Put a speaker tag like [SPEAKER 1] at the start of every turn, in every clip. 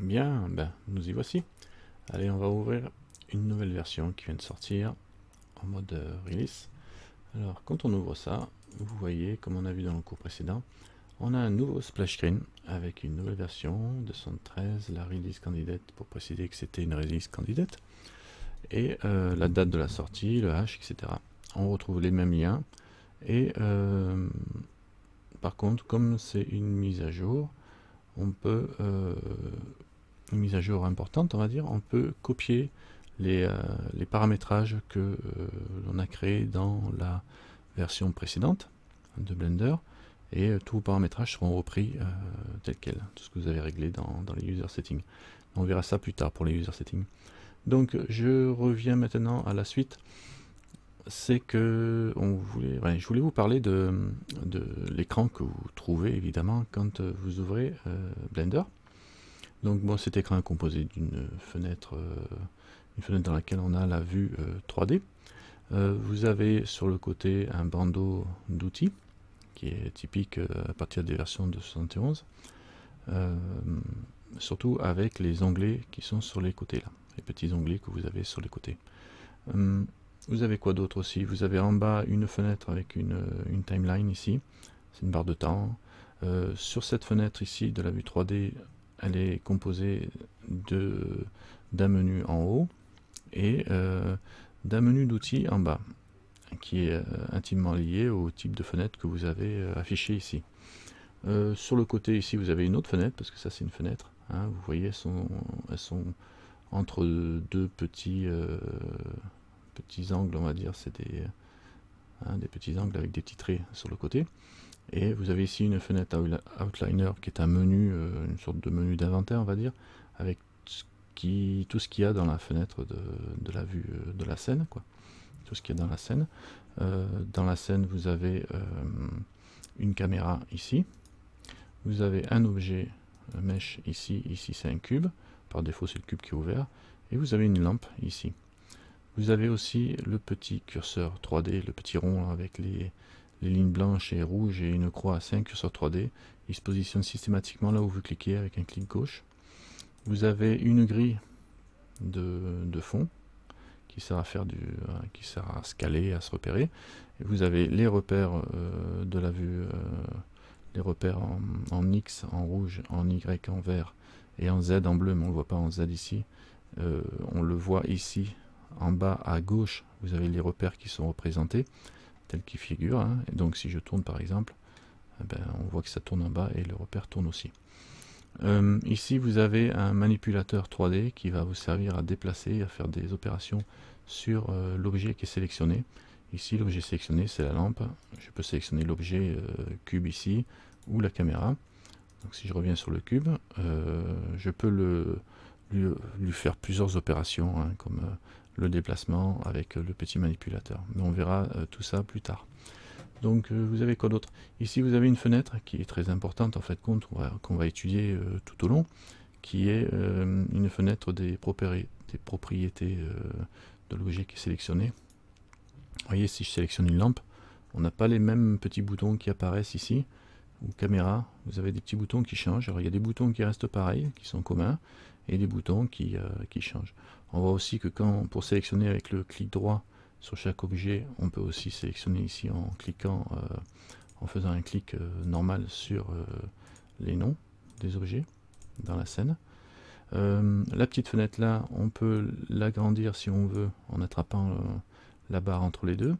[SPEAKER 1] Bien, ben, nous y voici. Allez, on va ouvrir une nouvelle version qui vient de sortir en mode release. Alors, quand on ouvre ça, vous voyez, comme on a vu dans le cours précédent, on a un nouveau splash screen avec une nouvelle version de 73, la release candidate pour préciser que c'était une release candidate, et la date de la sortie, le hash, etc. On retrouve les mêmes liens, et par contre, comme c'est une mise à jour, on peut une mise à jour importante, on va dire, on peut copier les paramétrages que l'on a créés dans la version précédente de Blender, et tous vos paramétrages seront repris tels quels, tout ce que vous avez réglé dans les user settings. On verra ça plus tard pour les user settings. Donc je reviens maintenant à la suite. C'est que je voulais vous parler de l'écran que vous trouvez évidemment quand vous ouvrez Blender. Donc bon, cet écran est composé d'une fenêtre dans laquelle on a la vue 3D. Vous avez sur le côté un bandeau d'outils qui est typique à partir des versions de 71, surtout avec les onglets qui sont sur les côtés là, les petits onglets que vous avez sur les côtés. Vous avez quoi d'autre aussi? Vous avez en bas une fenêtre avec une timeline ici, c'est une barre de temps. Sur cette fenêtre ici de la vue 3D, elle est composée d'un menu en haut et d'un menu d'outils en bas, qui est intimement lié au type de fenêtre que vous avez affiché ici. Sur le côté ici, vous avez une autre fenêtre, parce que ça c'est une fenêtre, hein, vous voyez, elles sont entre deux petits angles, on va dire, c'est des petits angles avec des petits traits sur le côté. Et vous avez ici une fenêtre outliner qui est un menu, une sorte de menu d'inventaire, on va dire, avec tout ce qu'il y a dans la fenêtre de la vue de la scène, quoi. Tout ce qu'il y a dans la scène. Dans la scène, vous avez une caméra ici. Vous avez un objet mesh ici. Ici, c'est un cube. Par défaut, c'est le cube qui est ouvert. Et vous avez une lampe ici. Vous avez aussi le petit curseur 3D, le petit rond avec les lignes blanches et rouges et une croix. C'est un curseur 3D. Il se positionne systématiquement là où vous cliquez avec un clic gauche. Vous avez une grille de fond qui sert à faire qui sert à scaler, à se repérer. Et vous avez les repères de la vue, les repères en X en rouge, en Y en vert et en Z en bleu, mais on ne le voit pas en Z ici. On le voit ici en bas à gauche. Vous avez les repères qui sont représentés tels qu'ils figurent, hein. Et donc si je tourne par exemple, on voit que ça tourne en bas et le repère tourne aussi. Ici vous avez un manipulateur 3D qui va vous servir à déplacer, à faire des opérations sur l'objet qui est sélectionné. Ici l'objet sélectionné c'est la lampe. Je peux sélectionner l'objet cube ici ou la caméra. Donc si je reviens sur le cube, je peux lui faire plusieurs opérations, hein, comme le déplacement avec le petit manipulateur. Mais on verra tout ça plus tard. Donc vous avez quoi d'autre? Ici vous avez une fenêtre qui est très importante en fait qu'on va étudier tout au long, qui est une fenêtre des propriétés de l'objet qui est sélectionné. Vous voyez, si je sélectionne une lampe, on n'a pas les mêmes petits boutons qui apparaissent ici, ou caméra, vous avez des petits boutons qui changent. Alors il y a des boutons qui restent pareils, qui sont communs, et des boutons qui changent. On voit aussi que pour sélectionner avec le clic droit sur chaque objet, on peut aussi sélectionner ici en cliquant, en faisant un clic normal sur les noms des objets dans la scène. La petite fenêtre là, on peut l'agrandir si on veut en attrapant la barre entre les deux,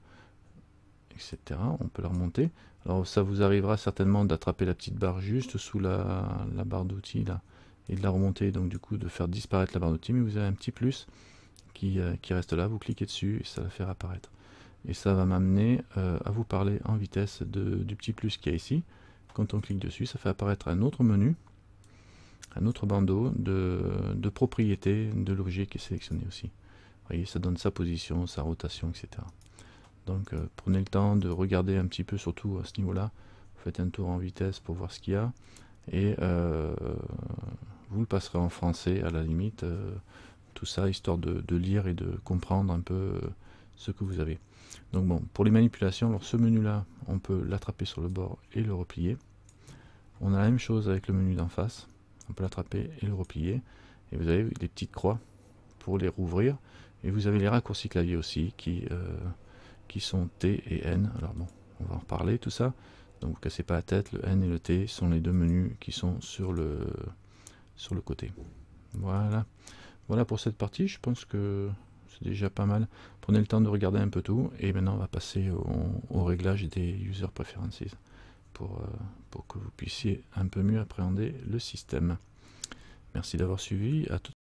[SPEAKER 1] etc. On peut la remonter. Alors ça vous arrivera certainement d'attraper la petite barre juste sous la barre d'outils là et de la remonter, donc du coup de faire disparaître la barre d'outils, mais vous avez un petit plus qui reste là, vous cliquez dessus et ça va faire apparaître. Et ça va m'amener à vous parler en vitesse du petit plus qu'il y a ici. Quand on clique dessus, ça fait apparaître un autre menu, un autre bandeau de propriétés de l'objet qui est sélectionné aussi. Vous voyez, ça donne sa position, sa rotation, etc. Donc prenez le temps de regarder un petit peu, surtout à ce niveau-là. Vous faites un tour en vitesse pour voir ce qu'il y a. Et vous le passerez en français à la limite. Tout ça histoire de lire et de comprendre un peu ce que vous avez. Donc bon, pour les manipulations, alors ce menu là on peut l'attraper sur le bord et le replier. On a la même chose avec le menu d'en face, On peut l'attraper et le replier. Et vous avez des petites croix pour les rouvrir. Et vous avez les raccourcis clavier aussi qui sont T et N. Alors bon, on va en reparler tout ça. Donc vous cassez pas la tête, le N et le T sont les deux menus qui sont sur le côté. Voilà. Voilà pour cette partie, je pense que c'est déjà pas mal. Prenez le temps de regarder un peu tout. Et maintenant on va passer au réglage des User Preferences pour que vous puissiez un peu mieux appréhender le système. Merci d'avoir suivi. À tout